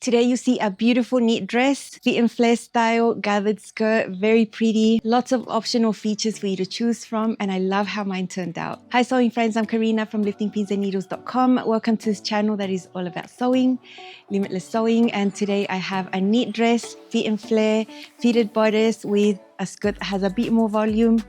Today you see a beautiful knit dress, fit and flare style, gathered skirt, very pretty. Lots of optional features for you to choose from, and I love how mine turned out. Hi sewing friends, I'm Karina from liftingpinsandneedles.com. Welcome to this channel that is all about sewing, limitless sewing, and today I have a knit dress, fit and flare, fitted bodice with a skirt that has a bit more volume,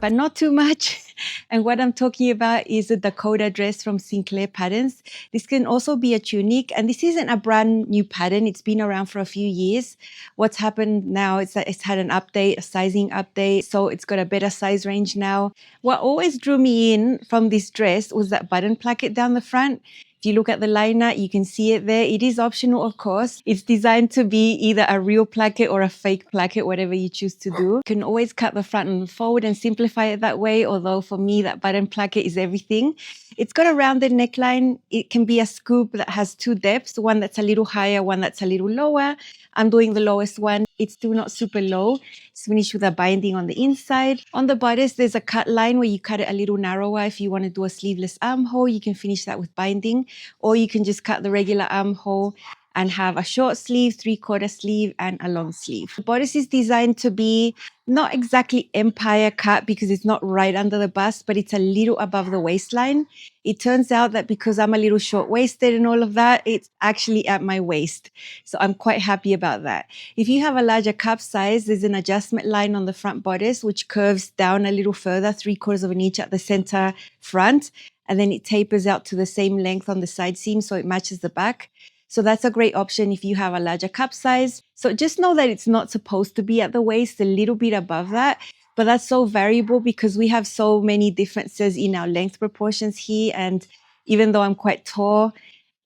but not too much. And what I'm talking about is a Dakota dress from Sinclair Patterns. This can also be a tunic, and this isn't a brand new pattern. It's been around for a few years. What's happened now is that it's had an update, a sizing update, so it's got a better size range now. What always drew me in from this dress was that button placket down the front. If you look at the liner, you can see it there. It is optional, of course. It's designed to be either a real placket or a fake placket, whatever you choose to do. You can always cut the front and forward and simplify it that way, although for me, that button placket is everything. It's got a rounded neckline. It can be a scoop that has two depths, one that's a little higher, one that's a little lower. I'm doing the lowest one. It's still not super low. It's finished with a binding on the inside. On the bodice, there's a cut line where you cut it a little narrower. If you want to do a sleeveless armhole, you can finish that with binding, or you can just cut the regular armhole and have a short sleeve, 3/4 sleeve, and a long sleeve. The bodice is designed to be not exactly empire cut because it's not right under the bust, but it's a little above the waistline. It turns out that because I'm a little short-waisted and all of that, it's actually at my waist. So I'm quite happy about that. If you have a larger cup size, there's an adjustment line on the front bodice, which curves down a little further, 3/4 of an inch at the center front, and then it tapers out to the same length on the side seam so it matches the back. So that's a great option if you have a larger cup size. So just know that it's not supposed to be at the waist, a little bit above that, but that's so variable because we have so many differences in our length proportions here. And even though I'm quite tall,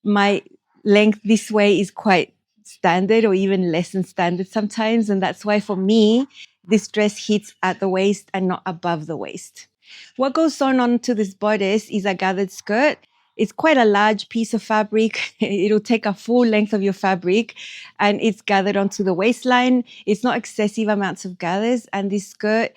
my length this way is quite standard or even less than standard sometimes. And that's why for me, this dress hits at the waist and not above the waist. What goes on onto this bodice is a gathered skirt. It's quite a large piece of fabric. It'll take a full length of your fabric, and it's gathered onto the waistline. It's not excessive amounts of gathers, and this skirt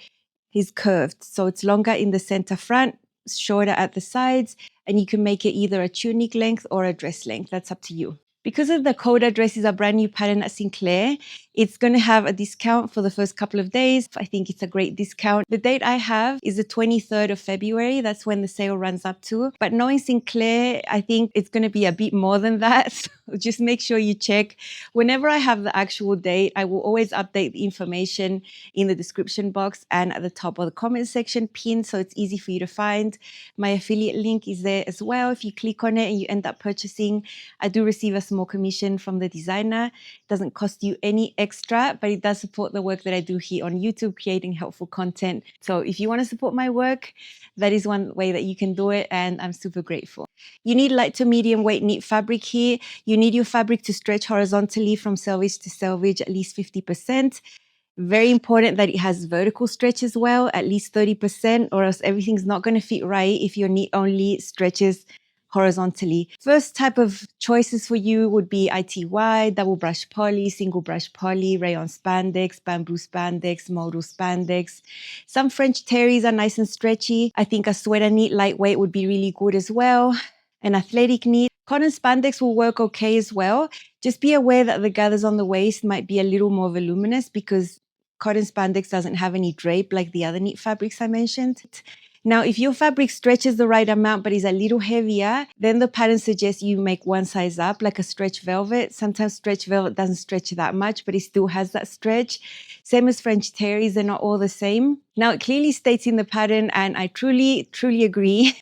is curved. So it's longer in the center front, shorter at the sides, and you can make it either a tunic length or a dress length. That's up to you. Because the Dakota dress is a brand new pattern at Sinclair, it's going to have a discount for the first couple of days. I think it's a great discount. The date I have is the 23rd of February. That's when the sale runs up to. But knowing Sinclair, I think it's going to be a bit more than that. So just make sure you check. Whenever I have the actual date, I will always update the information in the description box and at the top of the comment section pinned, so it's easy for you to find. My affiliate link is there as well. If you click on it and you end up purchasing, I do receive a small commission from the designer. It doesn't cost you any extra, but it does support the work that I do here on YouTube, creating helpful content. So if you want to support my work, that is one way that you can do it, and I'm super grateful. You need light to medium weight knit fabric here. You need your fabric to stretch horizontally from selvage to selvage at least 50%. Very important that it has vertical stretch as well, at least 30%, or else everything's not going to fit right if your knit only stretches horizontally. First type of choices for you would be ITY, double brush poly, single brush poly, rayon spandex, bamboo spandex, modal spandex. Some French terries are nice and stretchy. I think a sweater knit lightweight would be really good as well. An athletic knit. Cotton spandex will work okay as well. Just be aware that the gathers on the waist might be a little more voluminous because cotton spandex doesn't have any drape like the other knit fabrics I mentioned. Now, if your fabric stretches the right amount but is a little heavier, then the pattern suggests you make one size up, like a stretch velvet. Sometimes stretch velvet doesn't stretch that much, but it still has that stretch. Same as French terries, they're not all the same. Now, it clearly states in the pattern, and I truly, truly agree,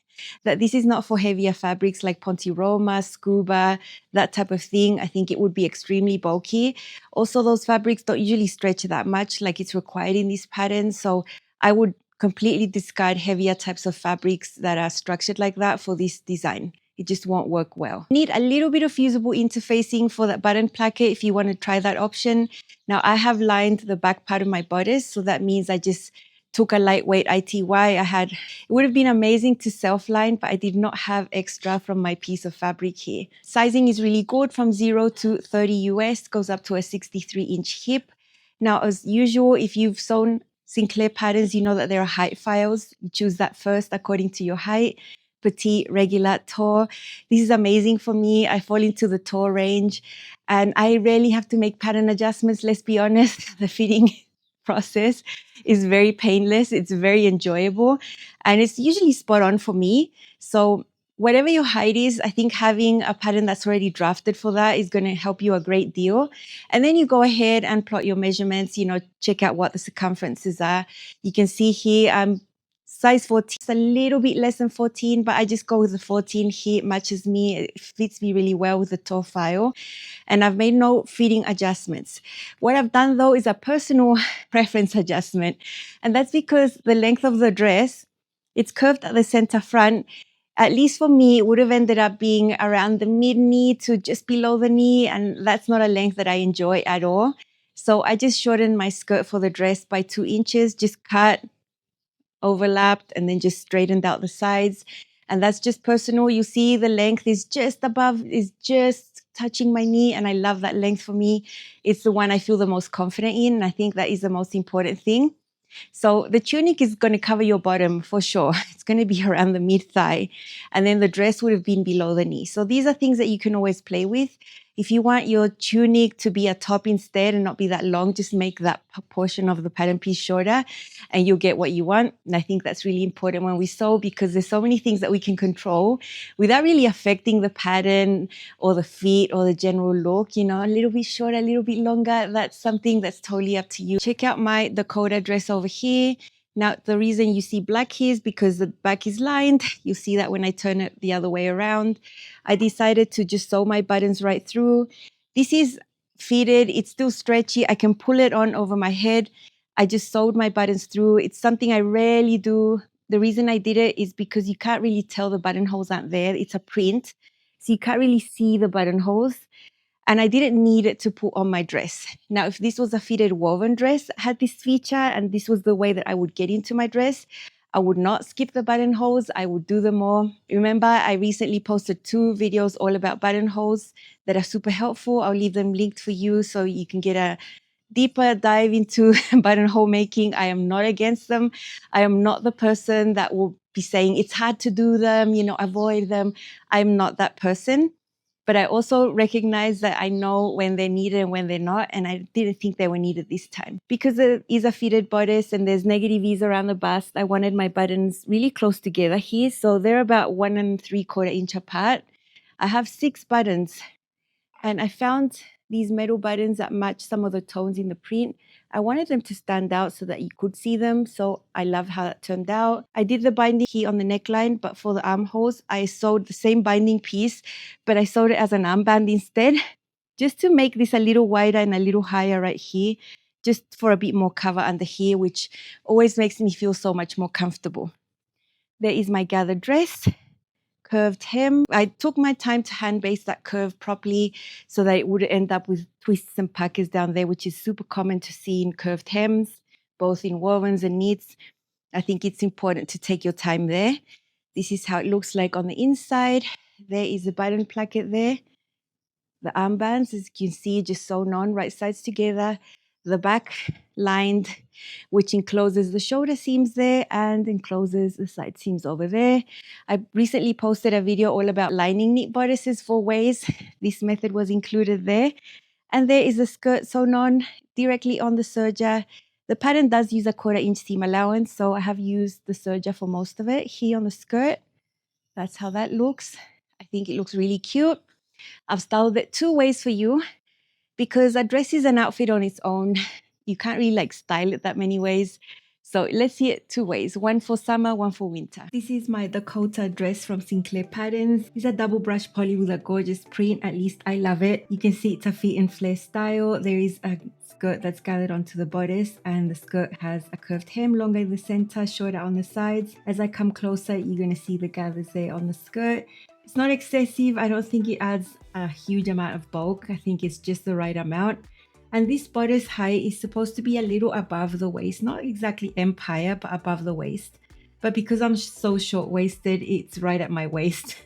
that this is not for heavier fabrics like Ponte Roma, Scuba, that type of thing. I think it would be extremely bulky. Also, those fabrics don't usually stretch that much like it's required in this pattern. So I would completely discard heavier types of fabrics that are structured like that for this design. It just won't work well. Need a little bit of fusible interfacing for that button placket if you want to try that option. Now, I have lined the back part of my bodice, so that means I just took a lightweight ITY. It would have been amazing to self-line, but I did not have extra from my piece of fabric here. Sizing is really good, from 0 to 30 US, goes up to a 63-inch hip. Now, as usual, if you've sewn Sinclair patterns, you know that there are height files. You choose that first according to your height. petite, regular, tall. This is amazing for me. I fall into the tall range and I rarely have to make pattern adjustments. Let's be honest, the fitting process is very painless. It's very enjoyable and it's usually spot on for me. So whatever your height is, I think having a pattern that's already drafted for that is going to help you a great deal. And then you go ahead and plot your measurements, you know, check out what the circumferences are. You can see here, I'm size 14, it's a little bit less than 14, but I just go with the 14 here. It matches me. It fits me really well with the tall file. And I've made no fitting adjustments. What I've done though is a personal preference adjustment. And that's because the length of the dress, it's curved at the center front. At least for me, it would have ended up being around the mid-knee to just below the knee. And that's not a length that I enjoy at all. So I just shortened my skirt for the dress by 2 inches, just cut, overlapped, and then just straightened out the sides. And that's just personal. You see the length is just above, is just touching my knee. And I love that length for me. It's the one I feel the most confident in. And I think that is the most important thing. So the tunic is going to cover your bottom for sure. It's going to be around the mid-thigh. And then the dress would have been below the knee. So these are things that you can always play with. If you want your tunic to be a top instead and not be that long, just make that portion of the pattern piece shorter and you'll get what you want. And I think that's really important when we sew because there's so many things that we can control without really affecting the pattern or the fit or the general look. You know, a little bit shorter, a little bit longer. That's something that's totally up to you. Check out my Dakota dress over here. Now, the reason you see black here is because the back is lined. You see that when I turn it the other way around. I decided to just sew my buttons right through. This is fitted. It's still stretchy. I can pull it on over my head. I just sewed my buttons through. It's something I rarely do. The reason I did it is because you can't really tell the buttonholes aren't there. It's a print, so you can't really see the buttonholes. And I didn't need it to put on my dress. Now, if this was a fitted woven dress, had this feature, and this was the way that I would get into my dress, I would not skip the buttonholes. I would do them all. Remember, I recently posted 2 videos all about buttonholes that are super helpful. I'll leave them linked for you so you can get a deeper dive into buttonhole making. I am not against them. I am not the person that will be saying it's hard to do them, you know, avoid them. I'm not that person. But I also recognize that I know when they're needed and when they're not. And I didn't think they were needed this time. Because it is a fitted bodice and there's negative V's around the bust, I wanted my buttons really close together here. So they're about 1 3/4 inch apart. I have 6 buttons. And I found these metal buttons that match some of the tones in the print. I wanted them to stand out so that you could see them. So I love how that turned out. I did the binding here on the neckline, but for the armholes, I sewed the same binding piece, but I sewed it as an armband instead, just to make this a little wider and a little higher right here, just for a bit more cover under here, which always makes me feel so much more comfortable. There is my gathered dress. Curved hem. I took my time to hand base that curve properly so that it would end up with twists and puckers down there, which is super common to see in curved hems, both in wovens and knits. I think it's important to take your time there. This is how it looks like on the inside. There is a button placket there. The armbands, as you can see, just sewn on right sides together. The back lined, which encloses the shoulder seams there and encloses the side seams over there. I recently posted a video all about lining knit bodices 4 ways. This method was included there. And there is a skirt sewn on directly on the serger. The pattern does use a 1/4 inch seam allowance, so I have used the serger for most of it here on the skirt. That's how that looks. I think it looks really cute. I've styled it 2 ways for you. Because a dress is an outfit on its own. You can't really style it that many ways. So let's see it 2 ways. One for summer, one for winter. This is my Dakota dress from Sinclair Patterns. It's a double brush poly with a gorgeous print. At least I love it. You can see it's a fit and flare style. There is a skirt that's gathered onto the bodice and the skirt has a curved hem, longer in the center, shorter on the sides. As I come closer, you're going to see the gathers there on the skirt. It's not excessive. I don't think it adds a huge amount of bulk. I think it's just the right amount. And this bodice height is supposed to be a little above the waist, not exactly empire, but above the waist. But because I'm so short-waisted, it's right at my waist.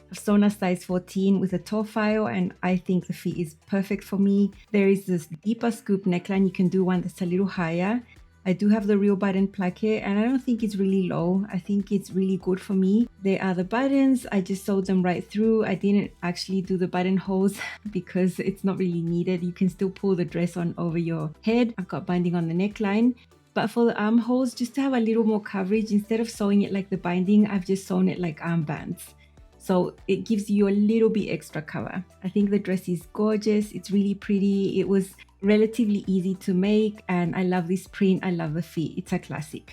I've sewn a size 14 with a tall file and I think the fit is perfect for me. There is this deeper scoop neckline. You can do one that's a little higher. I do have the real button placket, and I don't think it's really low. I think it's really good for me. There are the buttons. I just sewed them right through. I didn't actually do the buttonholes because it's not really needed. You can still pull the dress on over your head. I've got binding on the neckline. But for the armholes, just to have a little more coverage, instead of sewing it like the binding, I've just sewn it like armbands. So it gives you a little bit extra cover. I think the dress is gorgeous. It's really pretty. It was relatively easy to make, and I love this print. I love the fit. It's a classic.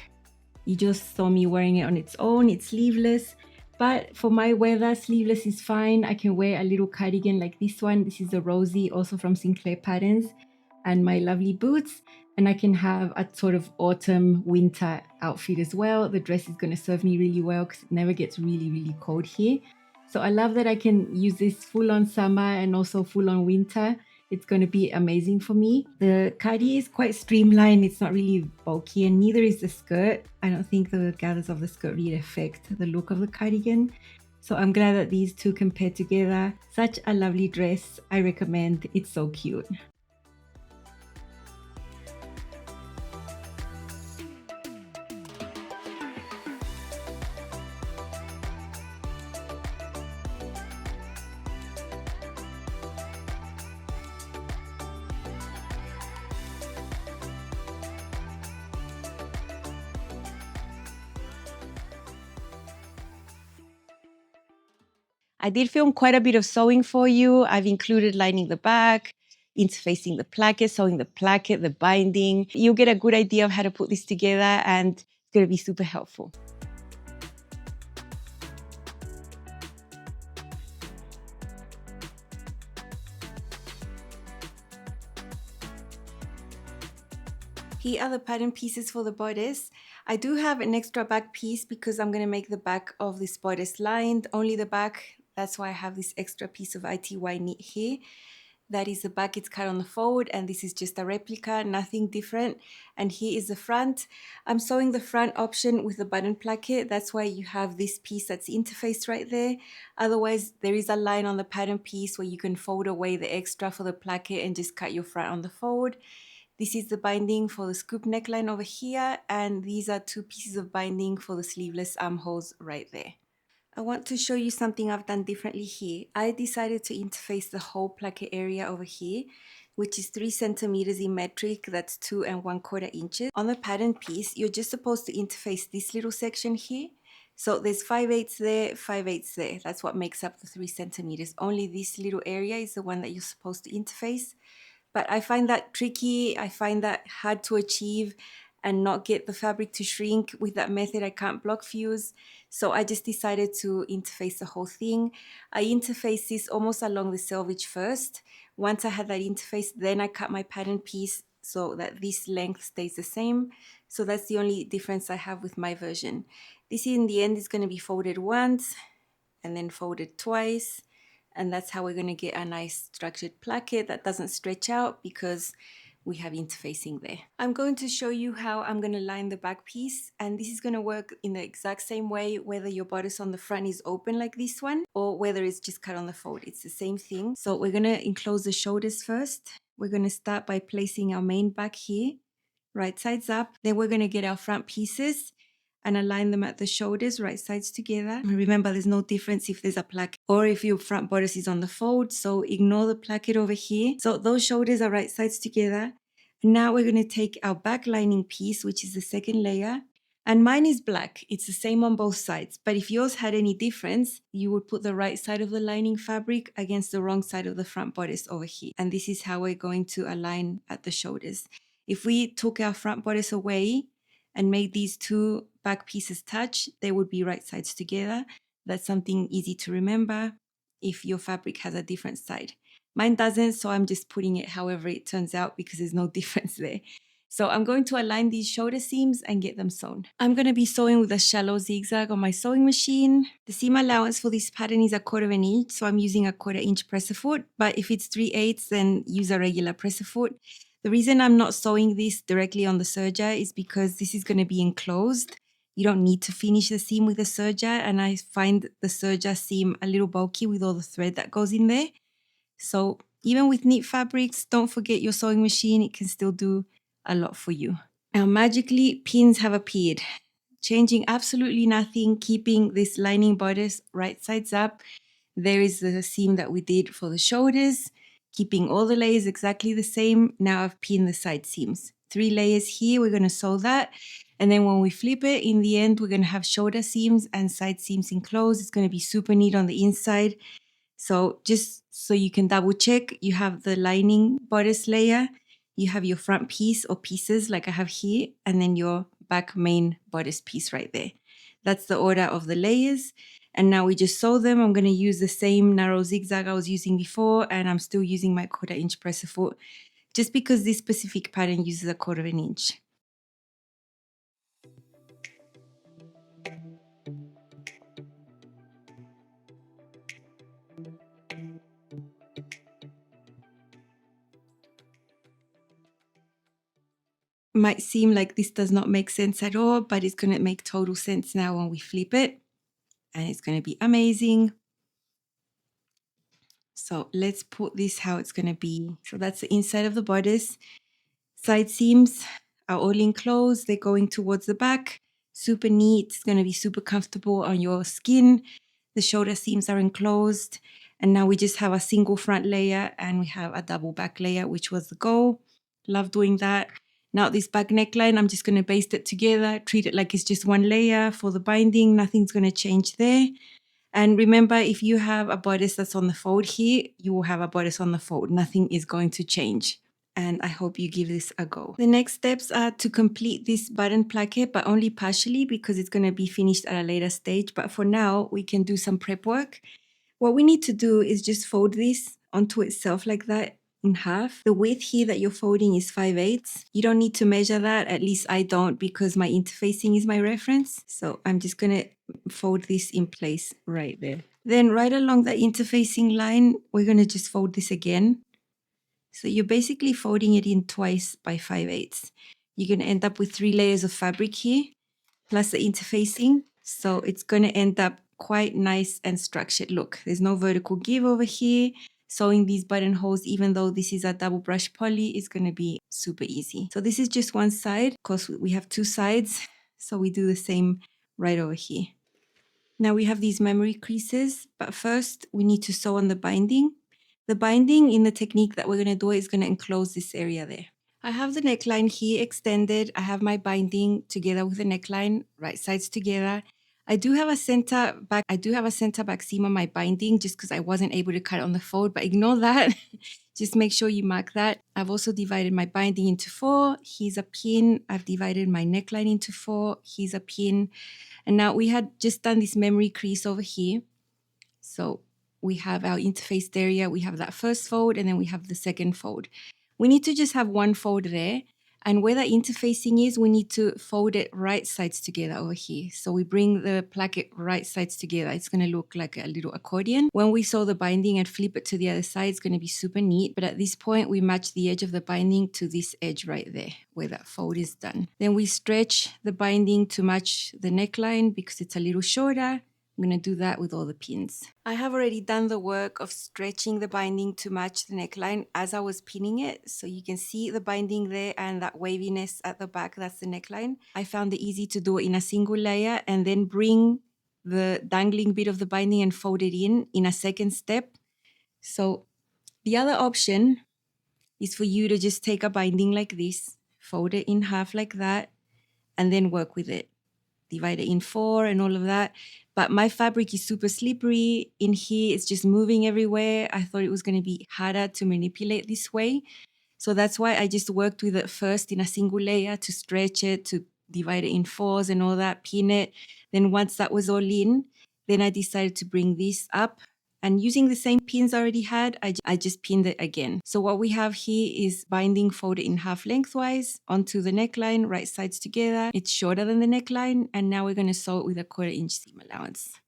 You just saw me wearing it on its own. It's sleeveless, but for my weather, sleeveless is fine. I can wear a little cardigan like this one. This is a Rosie, also from Sinclair Patterns, and my lovely boots. And I can have a sort of autumn winter outfit as well. The dress is going to serve me really well because it never gets really cold here. So I love that I can use this full on summer and also full on winter. It's going to be amazing for me. The CUTIE is quite streamlined. It's not really bulky, and neither is the skirt. I don't think the gathers of the skirt really affect the look of the cardigan. So I'm glad that these two can pair together. Such a lovely dress. I recommend. It's so cute. I did film quite a bit of sewing for you. I've included lining the back, interfacing the placket, sewing the placket, the binding. You'll get a good idea of how to put this together, and it's going to be super helpful. Here are the pattern pieces for the bodice. I do have an extra back piece because I'm going to make the back of this bodice lined, only the back. That's why I have this extra piece of ITY knit here. That is the back, it's cut on the fold, and this is just a replica, nothing different. And here is the front. I'm sewing the front option with the button placket. That's why you have this piece that's interfaced right there. Otherwise, there is a line on the pattern piece where you can fold away the extra for the placket and just cut your front on the fold. This is the binding for the scoop neckline over here, and these are two pieces of binding for the sleeveless armholes right there. I want to show you something I've done differently here. I decided to interface the whole placket area over here, which is 3 centimeters in metric, that's 2 1/4 inches. On the pattern piece, you're just supposed to interface this little section here. So there's 5/8 there, 5/8 there. That's what makes up the 3 centimeters. Only this little area is the one that you're supposed to interface. But I find that tricky. I find that hard to achieve and not get the fabric to shrink. With that method, I can't block fuse. So I just decided to interface the whole thing. I interfaced this almost along the selvage first. Once I had that interface, then I cut my pattern piece so that this length stays the same. So that's the only difference I have with my version. This in the end is going to be folded once and then folded twice. And that's how we're going to get a nice structured placket that doesn't stretch out because we have interfacing there. I'm going to show you how I'm going to line the back piece, and this is going to work in the exact same way whether your bodice on the front is open like this one or whether it's just cut on the fold. It's the same thing. So we're going to enclose the shoulders first. We're going to start by placing our main back here, right sides up. Then we're going to get our front pieces and align them at the shoulders, right sides together. Remember, there's no difference if there's a placket or if your front bodice is on the fold, so ignore the placket over here. So those shoulders are right sides together. Now we're going to take our back lining piece, which is the second layer, and mine is black. It's the same on both sides, but if yours had any difference, you would put the right side of the lining fabric against the wrong side of the front bodice over here. And this is how we're going to align at the shoulders. If we took our front bodice away and made these two back pieces touch, they would be right sides together. That's something easy to remember if your fabric has a different side. Mine doesn't, so I'm just putting it however it turns out because there's no difference there. So I'm going to align these shoulder seams and get them sewn. I'm going to be sewing with a shallow zigzag on my sewing machine. The seam allowance for this pattern is 1/4 inch, so I'm using a 1/4 inch presser foot, but if it's 3/8, then use a regular presser foot. The reason I'm not sewing this directly on the serger is because this is going to be enclosed. You don't need to finish the seam with the serger, and I find the serger seam a little bulky with all the thread that goes in there. So even with knit fabrics, don't forget your sewing machine. It can still do a lot for you. Now magically pins have appeared, changing absolutely nothing, keeping this lining bodice right sides up. There is the seam that we did for the shoulders, keeping all the layers exactly the same. Now I've pinned the side seams. 3 layers here, we're going to sew that. And then when we flip it, in the end, we're going to have shoulder seams and side seams enclosed. It's going to be super neat on the inside. So just so you can double check, you have the lining bodice layer, you have your front piece or pieces like I have here, and then your back main bodice piece right there. That's the order of the layers. And now we just sew them. I'm going to use the same narrow zigzag I was using before, and I'm still using my 1/4 inch presser foot just because this specific pattern uses a 1/4 inch. Might seem like this does not make sense at all, but it's going to make total sense now when we flip it, and it's going to be amazing. So let's put this how it's going to be. So that's the inside of the bodice. Side seams are all enclosed. They're going towards the back. Super neat. It's going to be super comfortable on your skin. The shoulder seams are enclosed. And now we just have a single front layer and we have a double back layer, which was the goal. Love doing that. Now this back neckline, I'm just going to baste it together, treat it like it's just one layer for the binding. Nothing's going to change there. And remember, if you have a bodice that's on the fold here, you will have a bodice on the fold. Nothing is going to change. And I hope you give this a go. The next steps are to complete this button placket, but only partially because it's going to be finished at a later stage. But for now, we can do some prep work. What we need to do is just fold this onto itself like that in half. The width here that you're folding is 5/8. You don't need to measure that. At least I don't, because my interfacing is my reference. So I'm just going to fold this in place right there. Then right along the interfacing line, we're going to just fold this again. So you're basically folding it in twice by 5/8. You're going to end up with 3 layers of fabric here, plus the interfacing. So it's going to end up quite nice and structured. Look, there's no vertical give over here. Sewing these buttonholes, even though this is a double brush poly, is going to be super easy. So this is just one side. Of course, we have 2 sides. So we do the same right over here. Now we have these memory creases, but first we need to sew on the binding. The binding in the technique that we're going to do is going to enclose this area there. I have the neckline here extended. I have my binding together with the neckline, right sides together. I do have a center back seam on my binding just because I wasn't able to cut on the fold, but ignore that. Just make sure you mark that. I've also divided my binding into 4. Here's a pin. I've divided my neckline into 4. Here's a pin. And now we had just done this memory crease over here. So we have our interfaced area. We have that first fold and then we have the second fold. We need to just have one fold there. And where the interfacing is, we need to fold it right sides together over here. So we bring the placket right sides together. It's going to look like a little accordion. When we sew the binding and flip it to the other side, it's going to be super neat. But at this point, we match the edge of the binding to this edge right there, where that fold is done. Then we stretch the binding to match the neckline because it's a little shorter. I'm going to do that with all the pins. I have already done the work of stretching the binding to match the neckline as I was pinning it. So you can see the binding there and that waviness at the back, that's the neckline. I found it easy to do it in a single layer and then bring the dangling bit of the binding and fold it in a second step. So the other option is for you to just take a binding like this, fold it in half like that, and then work with it. Divide it in 4 and all of that. But my fabric is super slippery. In here, it's just moving everywhere. I thought it was going to be harder to manipulate this way. So that's why I just worked with it first in a single layer to stretch it, to divide it in 4s and all that, pin it. Then once that was all in, then I decided to bring this up. And using the same pins I already had, I just pinned it again. So what we have here is binding folded in half lengthwise onto the neckline, right sides together. It's shorter than the neckline. And now we're going to sew it with a 1/4 inch seam allowance.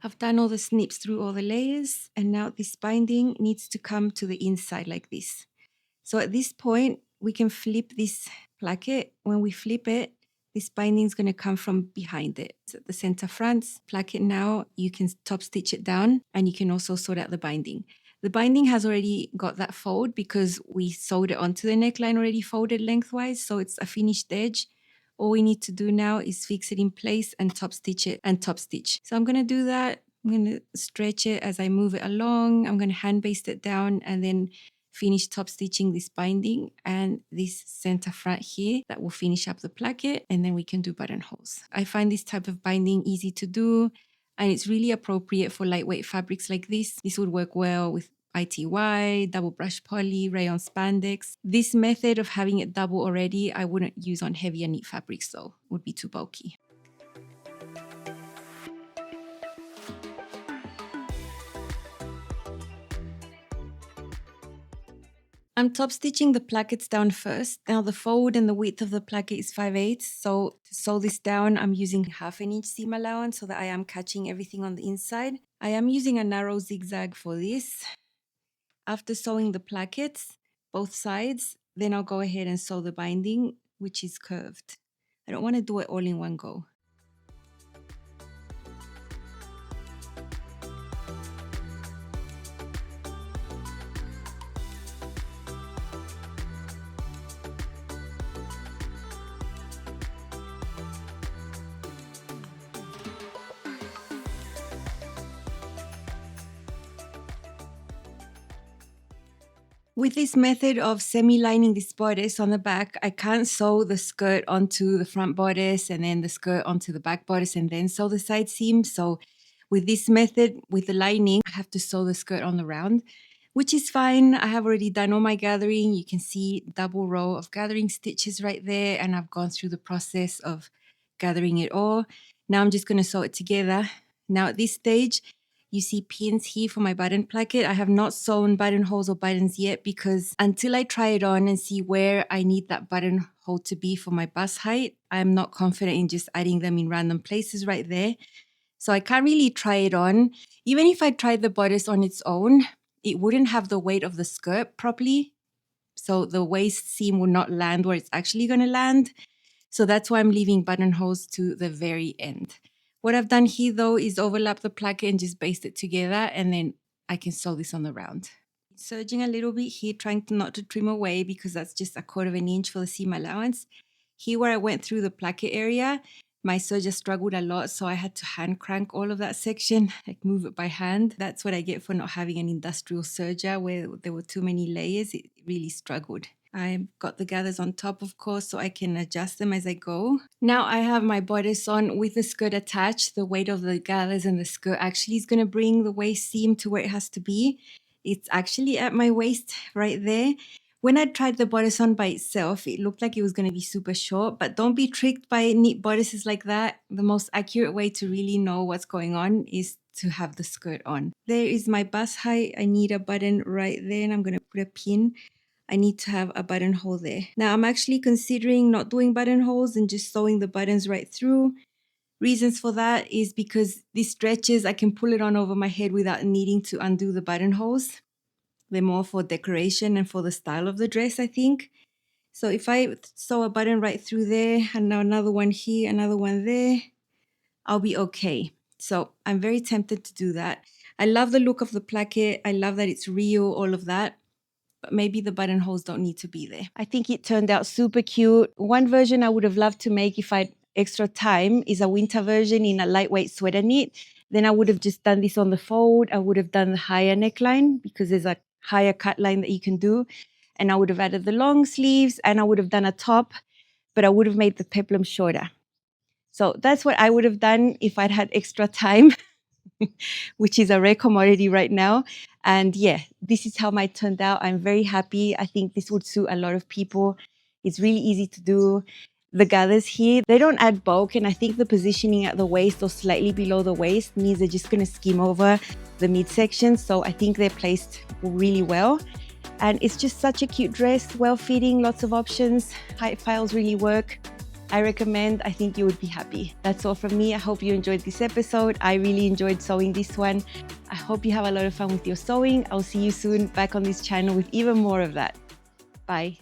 I've done all the snips through all the layers, and now this binding needs to come to the inside like this. So at this point, we can flip this placket. When we flip it, this binding is going to come from behind it. So the center front placket now, you can top stitch it down, and you can also sort out the binding. The binding has already got that fold because we sewed it onto the neckline already folded lengthwise, so it's a finished edge. All we need to do now is fix it in place and top stitch it and top stitch. So I'm going to do that. I'm going to stretch it as I move it along. I'm going to hand baste it down and then finish top stitching this binding and this center front here. That will finish up the placket, and then we can do buttonholes. I find this type of binding easy to do, and it's really appropriate for lightweight fabrics like this. This would work well with ITY, double brush poly, rayon spandex. This method of having it double already, I wouldn't use on heavier knit fabrics though, it would be too bulky. I'm top stitching the plackets down first. Now the fold and the width of the placket is 5/8. So to sew this down, I'm using 1/2 inch seam allowance so that I am catching everything on the inside. I am using a narrow zigzag for this. After sewing the plackets, both sides, then I'll go ahead and sew the binding, which is curved. I don't want to do it all in one go. With this method of semi-lining this bodice on the back, I can't sew the skirt onto the front bodice and then the skirt onto the back bodice and then sew the side seam. So with this method, with the lining, I have to sew the skirt on the round, which is fine. I have already done all my gathering. You can see double row of gathering stitches right there, and I've gone through the process of gathering it all. Now I'm just going to sew it together. Now at this stage, you see pins here for my button placket. I have not sewn buttonholes or buttons yet because until I try it on and see where I need that buttonhole to be for my bust height, I'm not confident in just adding them in random places right there. So I can't really try it on. Even if I tried the bodice on its own, it wouldn't have the weight of the skirt properly. So the waist seam would not land where it's actually going to land. So that's why I'm leaving buttonholes to the very end. What I've done here though is overlap the placket and just baste it together, and then I can sew this on the round. Serging a little bit here, trying not to trim away because that's just 1/4 inch for the seam allowance. Here where I went through the placket area, my serger struggled a lot, so I had to hand crank all of that section, like move it by hand. That's what I get for not having an industrial serger where there were too many layers. It really struggled. I've got the gathers on top, of course, so I can adjust them as I go. Now I have my bodice on with the skirt attached. The weight of the gathers and the skirt actually is going to bring the waist seam to where it has to be. It's actually at my waist right there. When I tried the bodice on by itself, it looked like it was going to be super short, but don't be tricked by knit bodices like that. The most accurate way to really know what's going on is to have the skirt on. There is my bust height. I need a button right there, and I'm going to put a pin. I need to have a buttonhole there. Now I'm actually considering not doing buttonholes and just sewing the buttons right through. Reasons for that is because this stretches, I can pull it on over my head without needing to undo the buttonholes. They're more for decoration and for the style of the dress, I think. So if I sew a button right through there and now another one here, another one there, I'll be okay. So I'm very tempted to do that. I love the look of the placket. I love that it's real, all of that. But maybe the buttonholes don't need to be there. I think it turned out super cute. One version I would have loved to make if I had extra time is a winter version in a lightweight sweater knit. Then I would have just done this on the fold. I would have done the higher neckline because there's a higher cut line that you can do. And I would have added the long sleeves and I would have done a top, but I would have made the peplum shorter. So that's what I would have done if I'd had extra time, which is a rare commodity right now. And yeah, this is how mine turned out. I'm very happy. I think this would suit a lot of people. It's really easy to do. The gathers here, they don't add bulk, and I think the positioning at the waist or slightly below the waist means they're just going to skim over the midsection. So I think they're placed really well. And it's just such a cute dress, well-fitting, lots of options. Height files really work. I recommend. I think you would be happy. That's all from me. I hope you enjoyed this episode. I really enjoyed sewing this one. I hope you have a lot of fun with your sewing. I'll see you soon back on this channel with even more of that. Bye.